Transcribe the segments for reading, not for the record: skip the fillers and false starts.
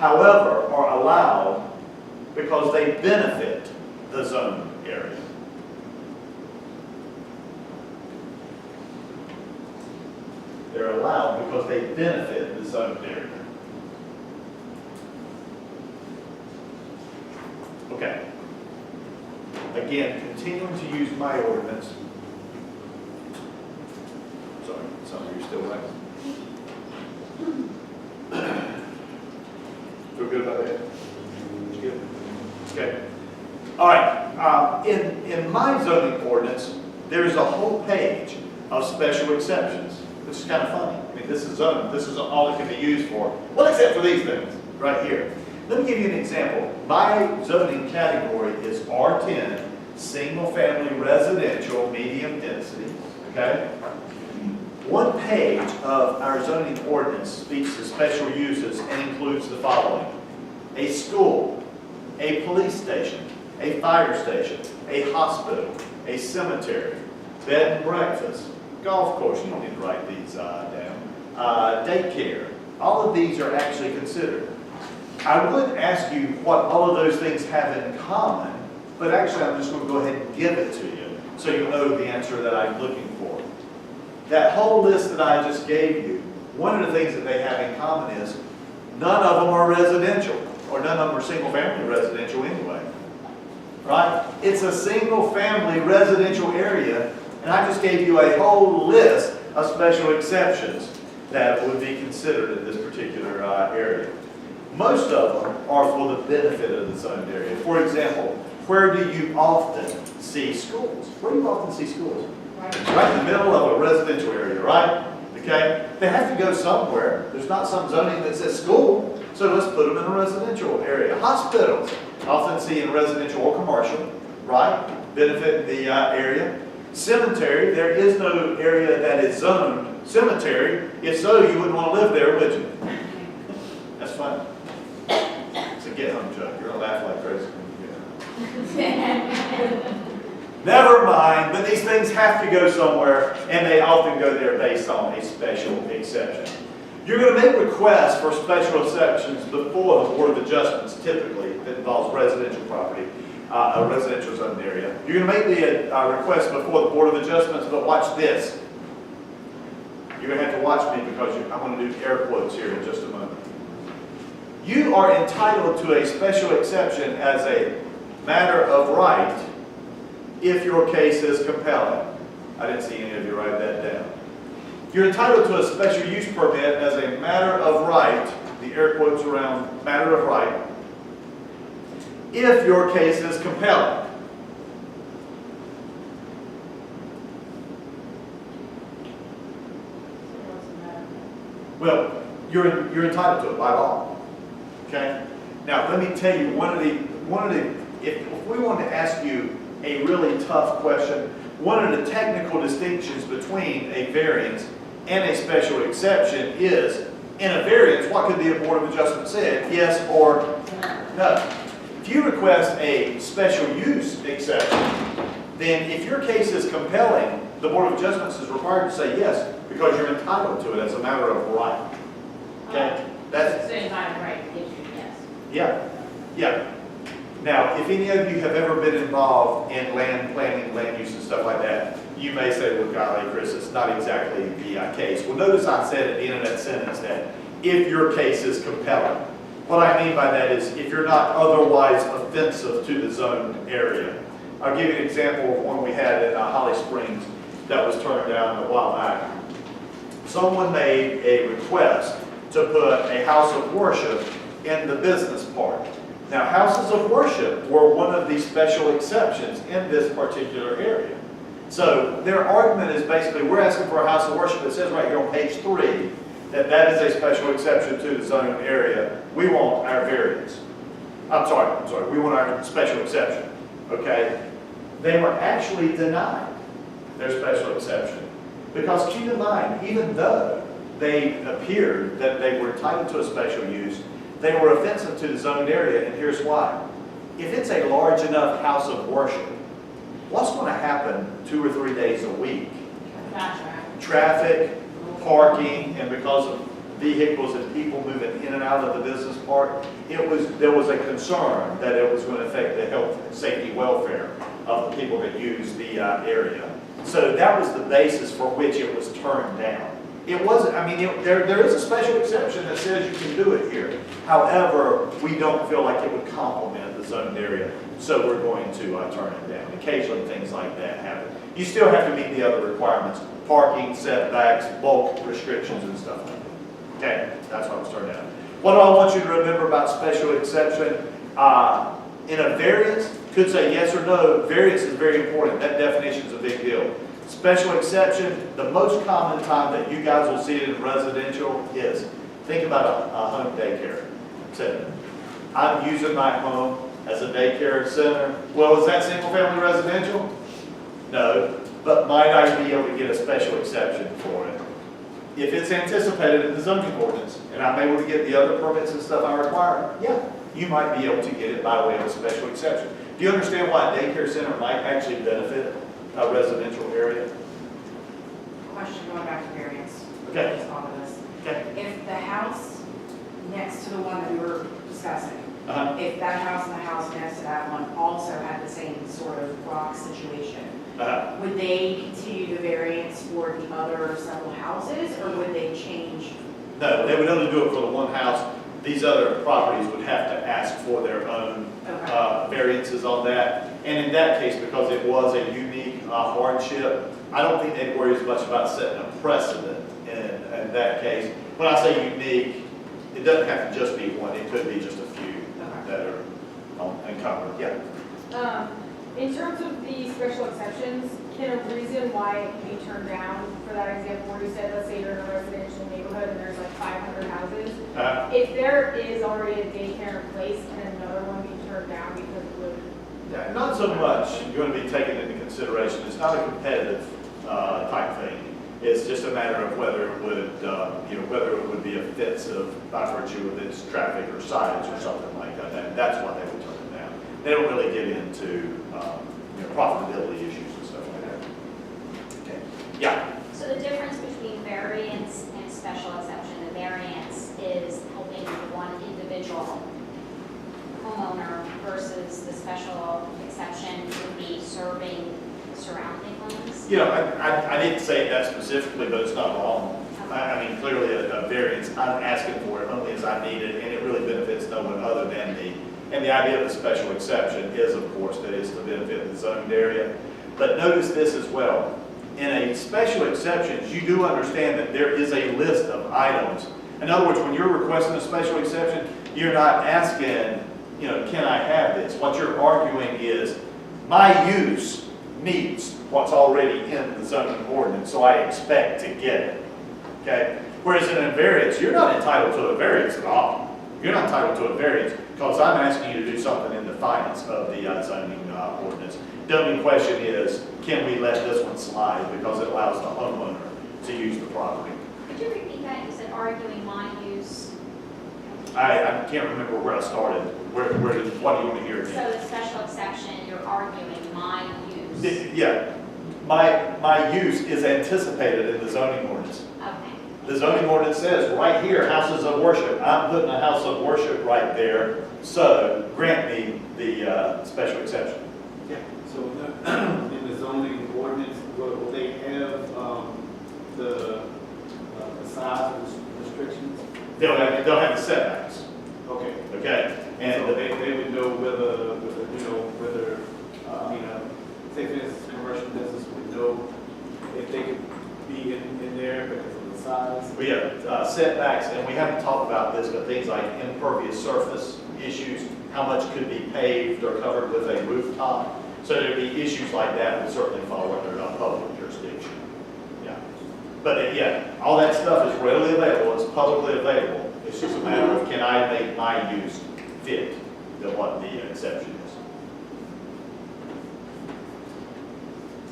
however, are allowed because they benefit the zone area. They're allowed because they benefit the zone area. Okay. Again, continuing to use my ordinance. Sorry, some of you are still right. Feel good about that? Good. Okay. All right. In my zoning ordinance, there's a whole page of special exceptions, which is kind of funny. I mean, this is zoning. This is all it can be used for. Well, except for these things right here. Let me give you an example. My zoning category is R10, single-family residential, medium density. Okay. One page of our zoning ordinance speaks to special uses and includes the following: a school, a police station, a fire station, a hospital, a cemetery, bed and breakfast, golf course. You don't need to write these down. Daycare. All of these are actually considered. I would ask you what all of those things have in common, but actually I'm just going to go ahead and give it to you so you'll know the answer that I'm looking for. That whole list that I just gave you, one of the things that they have in common is none of them are residential, or none of them are single-family residential anyway. Right? It's a single-family residential area, and I just gave you a whole list of special exceptions that would be considered in this particular area. Most of them are for the benefit of the zoned area. For example, where do you often see schools? Where do you often see schools? Right in the middle of a residential area, right? Okay? They have to go somewhere. There's not some zoning that says school, so let's put them in a residential area. Hospitals, often see in residential or commercial, right? Benefit the area. Cemetery, there is no area that is zoned cemetery. If so, you wouldn't want to live there, would you? That's fun. It's a get home joke. You're going to laugh like crazy when you get home. Never mind, but these things have to go somewhere, and they often go there based on a special exception. You're going to make requests for special exceptions before the Board of Adjustments, typically, that involves residential property, a residential zone area. You're going to make the request before the Board of Adjustments, but watch this. You're going to have to watch me because I'm going to do air quotes here in just a moment. You are entitled to a special exception as a matter of right if your case is compelling. I didn't see any of you write that down. You're entitled to a special use permit as a matter of right, the air quotes around matter of right, if your case is compelling. Well, you're entitled to it by law. Okay? Now let me tell you if we want to ask you a really tough question, one of the technical distinctions between a variance and a special exception is, in a variance, what could the Board of Adjustment say? Yes or no. If you request a special use exception, then if your case is compelling, the Board of Adjustments is required to say yes, because you're entitled to it as a matter of right. Okay? That's so entitled right gives you yes. Yeah. Yeah. Now, if any of you have ever been involved in land planning, land use and stuff like that, you may say, well, golly, Chris, it's not exactly the case. Well, notice I said at the end of that sentence that if your case is compelling. What I mean by that is if you're not otherwise offensive to the zoned area. I'll give you an example of one we had in Holly Springs that was turned down a while back. Someone made a request to put a house of worship in the business park. Now, houses of worship were one of the special exceptions in this particular area. So their argument is basically, we're asking for a house of worship. It says right here on page 3 that is a special exception to the zoning area. We want our variance. I'm sorry, we want our special exception. Okay? They were actually denied their special exception. Because keep in mind, even though they appeared that they were entitled to a special use, they were offensive to the zoned area, and here's why. If it's a large enough house of worship, what's going to happen 2 or 3 days a week? Traffic, parking, and because of vehicles and people moving in and out of the business park, there was a concern that it was going to affect the health, safety, welfare of the people that use the area. So that was the basis for which it was turned down. It wasn't, I mean, there is a special exception that says you can do it here. However, we don't feel like it would complement the zoned area, so we're going to turn it down. Occasionally, things like that happen. You still have to meet the other requirements, parking, setbacks, bulk restrictions, and stuff like that. Okay, that's why it was turned down. What do I want you to remember about special exception? In a variance, could say yes or no. Variance is very important. That definition is a big deal. Special exception, the most common time that you guys will see it in residential is, think about a home daycare center. I'm using my home as a daycare center. Well, is that single family residential? No, but might I be able to get a special exception for it? If it's anticipated in the zoning ordinance, and I'm able to get the other permits and stuff I require, yeah, you might be able to get it by way of a special exception. Do you understand why a daycare center might actually benefit a residential area? Question going back to variance. Okay. Just on this. Okay. If the house next to the one that we were discussing, Uh-huh. if that house and the house next to that one also had the same sort of rock situation, would they continue the variance for the other several houses, or would they change? No, they would only do it for the one house. These other properties would have to ask for their own variances on that. And in that case, because it was a unique hardship, I don't think they'd worry as much about setting a precedent in that case. When I say unique, it doesn't have to just be one. It could be just a few that are encumbered. Yeah. In terms of the special exceptions, can a reason why it be turned down, for that example where you said, let's say you're in a residential neighborhood and there's like 500 houses, if there is already a daycare in place, can another one be turned down because it would? Yeah, not so much you're going to be taken into consideration. It's not a competitive type thing. It's just a matter of whether it would, whether it would be offensive by virtue of its traffic or size or something like that. That's why they would turn it down. They don't really get into profitability issues and stuff like that. Okay. Yeah. So the difference between variance and special exception, the variance is helping one individual homeowner versus the special exception would be serving surrounding homes? I didn't say that specifically, but it's not wrong. I mean, clearly a variance, I'm asking for it only as I need it, and it really benefits no one other than me. And the idea of the special exception is, of course, that it's to benefit the zoned area. But notice this as well. In a special exception, you do understand that there is a list of items. In other words, when you're requesting a special exception, you're not asking, can I have this? What you're arguing is, my use meets what's already in the zoning ordinance, so I expect to get it. Okay? Whereas in a variance, you're not entitled to a variance at all. You're not entitled to a variance because I'm asking you to do something in defiance of the zoning ordinance. The only question is, can we let this one slide because it allows the homeowner to use the property? Could you repeat that? You said arguing my use. I can't remember where I started. What do you want to hear again? So the special exception, you're arguing my use. Yeah. My use is anticipated in the zoning ordinance. Okay. The zoning ordinance says right here, houses of worship. I'm putting a house of worship right there, so grant me the special exception. Yeah. So in the zoning ordinance, will they have the size restrictions? They'll have the setbacks. Okay. Okay. And So they would know whether say for instance, commercial business would know if they could be in there because of the size. we have setbacks, and we haven't talked about this, but things like impervious surface issues, how much could be paved or covered with a rooftop. So there'd be issues like that would certainly fall under a public jurisdiction. Yeah. But all that stuff is readily available. It's publicly available. It's just a matter of, can I make my use fit what the exception is?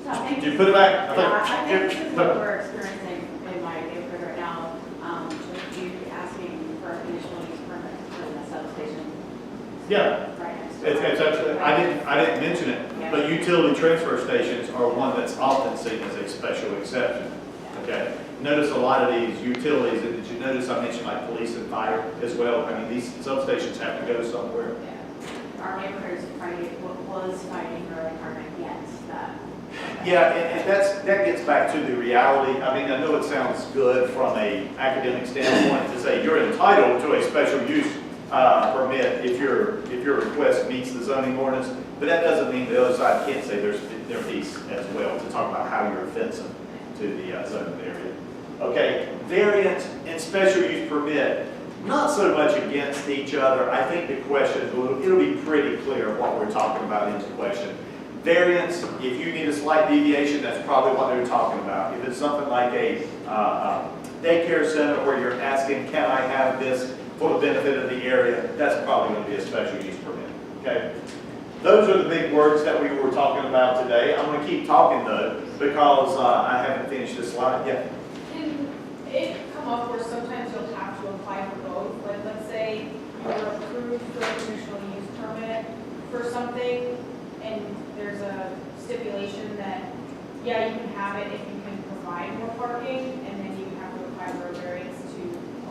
So I think, Did you put it back? I think this is what we're experiencing in my neighborhood right now. Just you asking for a conditional use permit for the substation Yeah. right next to It's actually, I didn't mention it, but utility transfer stations are one that's often seen as a special exception. Okay? notice a lot of these utilities, and did you notice I mentioned like police and fire as well? I mean, these substations have to go somewhere. Our neighborhood is was fighting really hard against that. Yeah, and that gets back to the reality. I mean, I know it sounds good from a academic standpoint to say you're entitled to a special use permit if your request meets the zoning ordinance, but that doesn't mean the other side can't say their piece as well to talk about how you're offensive to the zoning area. Okay, variance and special use permit, not so much against each other. I think the question, it'll be pretty clear what we're talking about in the question. Variance, if you need a slight deviation, that's probably what they're talking about. If it's something like a daycare center where you're asking, can I have this for the benefit of the area, that's probably going to be a special use permit, okay? Those are the big words that we were talking about today. I'm going to keep talking though, because I haven't finished this slide yet. Can it come up where sometimes you'll have to apply for both? Like, let's say you're approved for a conditional use permit for something, and there's a stipulation that, yeah, you can have it if you can provide more parking, and then you have to apply for a variance to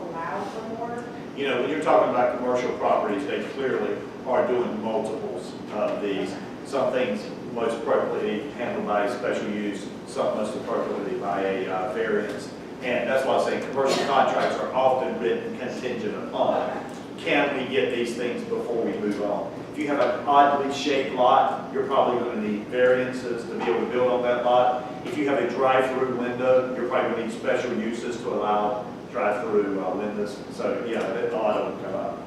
allow for more. You know, when you're talking about commercial properties, they clearly are doing multiples of these. Some things most appropriately handled by a special use, some most appropriately by a variance. And that's why I say commercial contracts are often written contingent upon, can we get these things before we move on? If you have an oddly shaped lot, you're probably going to need variances to be able to build on that lot. If you have a drive-through window, you're probably going to need special uses to allow drive-through windows. So yeah, that lot will come up.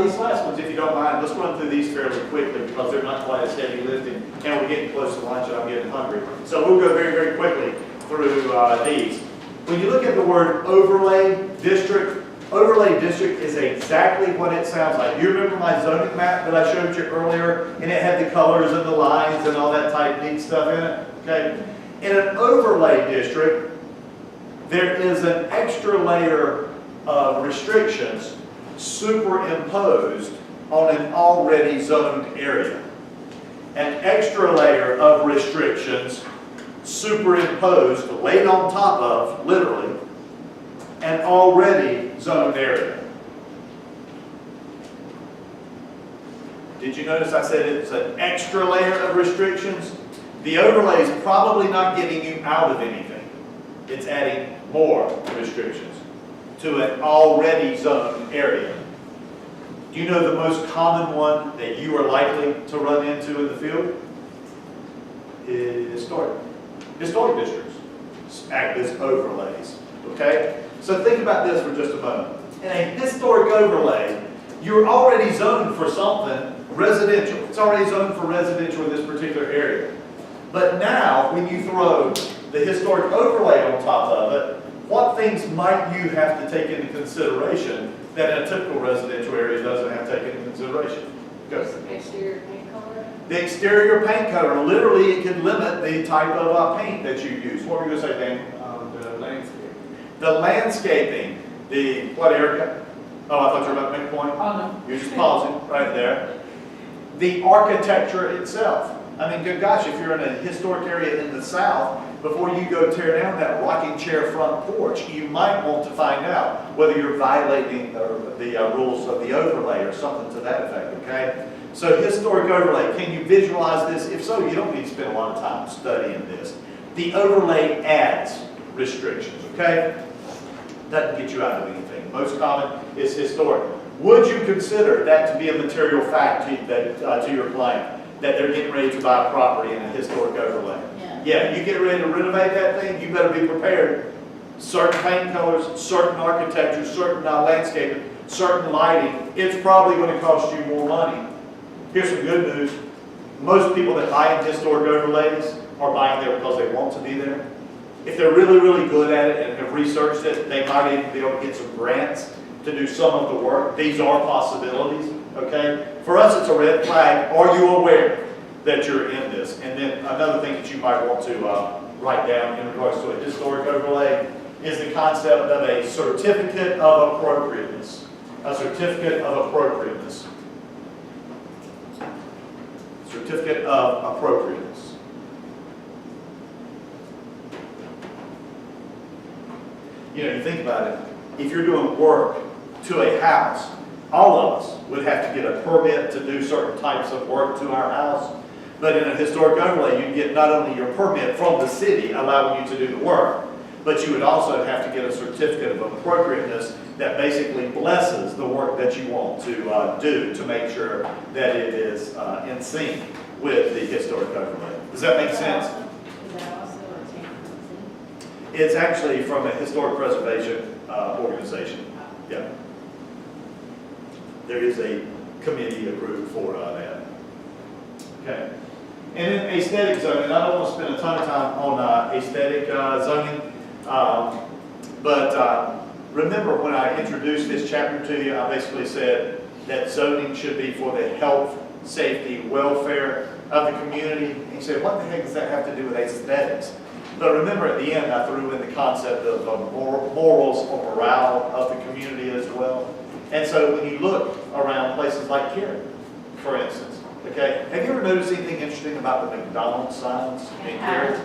These last ones, if you don't mind, let's run through these fairly quickly because they're not quite as heavy lifting, and we're getting close to lunch and I'm getting hungry. So we'll go very, very quickly through these. When you look at the word overlay district is exactly what it sounds like. You remember my zoning map that I showed you earlier, and it had the colors and the lines and all that type neat stuff in it? Okay. In an overlay district, there is an extra layer of restrictions superimposed on an already zoned area. An extra layer of restrictions superimposed, laid on top of, literally, an already zoned area. Did you notice I said it's an extra layer of restrictions? The overlay is probably not getting you out of anything. It's adding more restrictions to an already zoned area. Do you know the most common one that you are likely to run into in the field? Is historic districts act as overlays, okay? So think about this for just a moment. In a historic overlay, you're already zoned for something residential. It's already zoned for residential in this particular area. But now, when you throw the historic overlay on top of it, what things might you have to take into consideration that in a typical residential area doesn't have to take into consideration? Go. Exterior paint color? The exterior paint color, literally it can limit the type of paint that you use. What were you going to say, Dan? The landscape. The landscaping, what, Erica? Oh, I thought you were about to make a point. Oh, no. You're just pausing right there. The architecture itself. I mean, good gosh, if you're in a historic area in the South, before you go tear down that rocking chair front porch, you might want to find out whether you're violating the rules of the overlay or something to that effect, okay? So historic overlay, can you visualize this? If so, you don't need to spend a lot of time studying this. The overlay adds restrictions, okay? Doesn't get you out of anything. Most common is historic. Would you consider that to be a material fact to your client, that they're getting ready to buy a property in a historic overlay? Yeah, you get ready to renovate that thing, you better be prepared. Certain paint colors, certain architecture, certain landscaping, certain lighting, it's probably going to cost you more money. Here's some good news. Most people that buy in historic overlays are buying there because they want to be there. If they're really, really good at it and have researched it, they might even be able to get some grants to do some of the work. These are possibilities, okay? For us, it's a red flag. Are you aware that you're in this? And then another thing that you might want to write down in regards to a historic overlay is the concept of a certificate of appropriateness. A certificate of appropriateness. Certificate of appropriateness. You know, you think about it, if you're doing work to a house, all of us would have to get a permit to do certain types of work to our house. But in a historic overlay, you'd get not only your permit from the city allowing you to do the work, but you would also have to get a certificate of appropriateness that basically blesses the work that you want to do to make sure that it is in sync with the historic overlay. Does that make sense? Is that also obtained from the city? It's actually from a historic preservation organization. Yeah. There is a committee, a group for that. Okay. And then aesthetic zoning, I don't want to spend a ton of time on aesthetic zoning, but remember when I introduced this chapter to you, I basically said that zoning should be for the health, safety, welfare of the community. And you said, what the heck does that have to do with aesthetics? But remember at the end, I threw in the concept of morals or morale of the community as well. And so when you look around places like Karen, for instance, okay, have you ever noticed anything interesting about the McDonald's signs in Karen?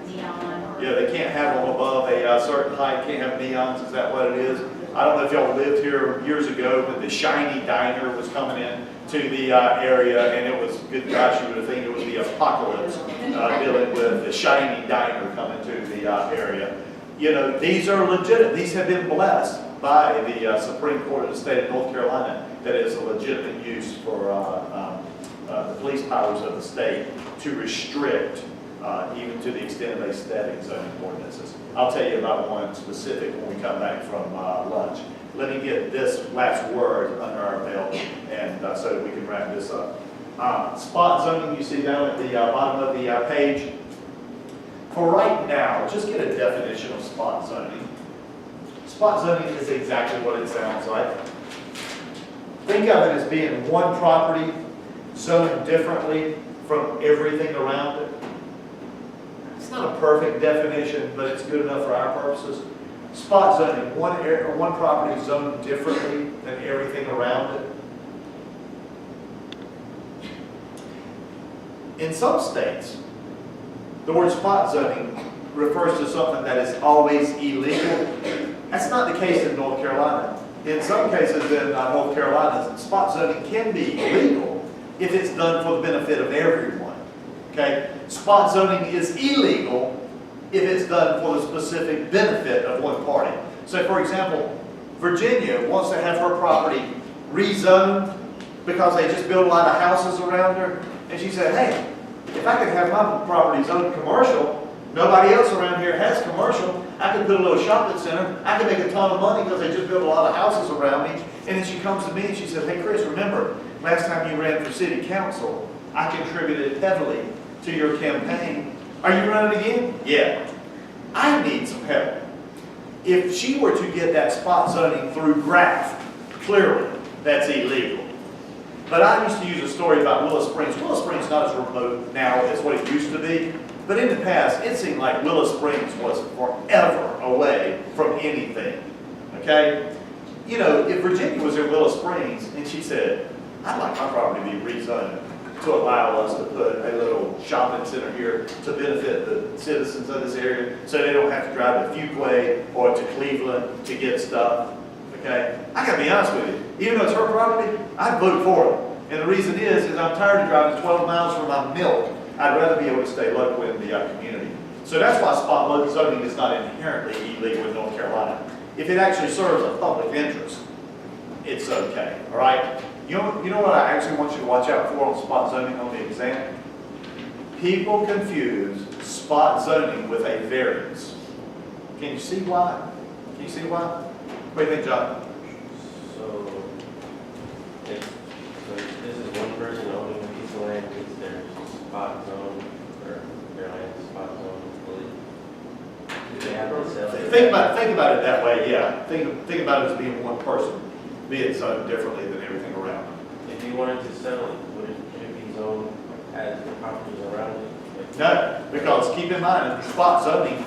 Neon. Yeah, they can't have them above a certain height, can't have neons, is that what it is? I don't know if y'all lived here years ago, but the Shiny Diner was coming in to the area, and it was, good gosh, you would think it was the apocalypse dealing with the Shiny Diner coming to the area. You know, these are legitimate. These have been blessed by the Supreme Court of the state of North Carolina that is a legitimate use for the police powers of the state to restrict even to the extent of aesthetic zoning ordinances. I'll tell you about one specific when we come back from lunch. Let me get this last word under our belt, and so that we can wrap this up. Spot zoning, you see down at the bottom of the page. For right now, just get a definition of spot zoning. Spot zoning is exactly what it sounds like. Think of it as being one property zoned differently from everything around it. It's not a perfect definition, but it's good enough for our purposes. Spot zoning, one property zoned differently than everything around it. In some states, the word spot zoning refers to something that is always illegal. That's not the case in North Carolina. In some cases in North Carolina, spot zoning can be legal if it's done for the benefit of everyone. Okay? Spot zoning is illegal if it's done for the specific benefit of one party. So for example, Virginia wants to have her property rezoned because they just built a lot of houses around her. And she said, hey, if I could have my property zoned commercial, nobody else around here has commercial, I could put a little shopping center, I could make a ton of money because they just built a lot of houses around me. And then she comes to me and she says, hey Chris, remember, last time you ran for city council, I contributed heavily to your campaign. Are you running again? Yeah. I need some help. If she were to get that spot zoning through graft, clearly that's illegal. But I used to use a story about Willow Springs. Willow Springs is not as remote now as what it used to be. But in the past, it seemed like Willow Springs was forever away from anything. Okay? You know, if Virginia was in Willow Springs and she said, I'd like my property to be rezoned to allow us to put a little shopping center here to benefit the citizens of this area so they don't have to drive to Fuquay or to Cleveland to get stuff. Okay? I gotta be honest with you. Even though it's her property, I'd vote for it. And the reason is I'm tired of driving 12 miles for my milk. I'd rather be able to stay local in the community. So that's why spot zoning is not inherently illegal in North Carolina. If it actually serves a public interest, it's okay, all right? You know what I actually want you to watch out for on spot zoning on the exam? People confuse spot zoning with a variance. Can you see why? Can you see why? What do you think, John? So this is one person owning a piece of land, it's their spot zone, or their land spot zone, do they have to sell it? Think about it that way, yeah. Think about it as being one person, being zoned differently than everything around them. If you wanted to sell it, would it be zoned as the properties around it? No, because keep in mind, in spot zoning,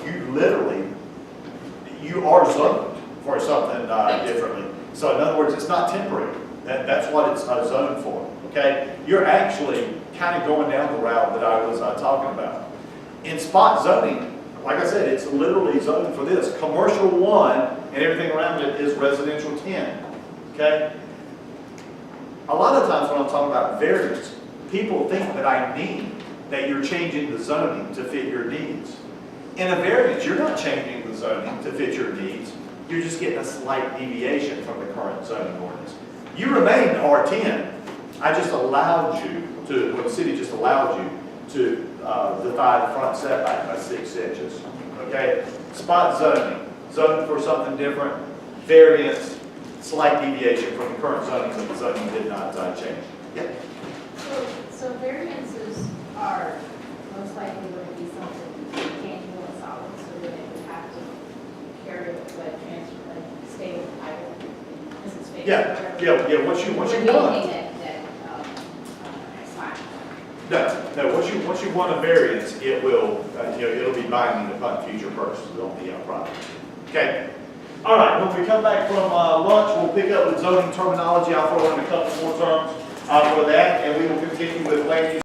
you are zoned for something differently. So in other words, it's not temporary. That's what it's zoned for, okay? You're actually kind of going down the route that I was talking about. In spot zoning, like I said, it's literally zoned for this. Commercial 1 and everything around it is residential 10, okay? A lot of times when I'm talking about variance, people think that I mean that you're changing the zoning to fit your needs. In a variance, you're not changing the zoning to fit your needs. You're just getting a slight deviation from the current zoning ordinance. You remain R10. I just allowed you to, well, the city just allowed you to divide the front setback by 6 inches, okay? Spot zoning, zoned for something different, variance, slight deviation from the current zoning, but the zoning did not change. Yep. So variances are most likely going to be something tangible and solid, so that it would have to carry it, like transfer, like stay with title. This is fixed. Yeah, what you want. It's fine. No, once you want a variance, it will, it'll be binding upon future purchases on the property. Okay? All right, when we come back from lunch, we'll pick up with zoning terminology. I'll throw in a couple more terms for that, and we will continue with land use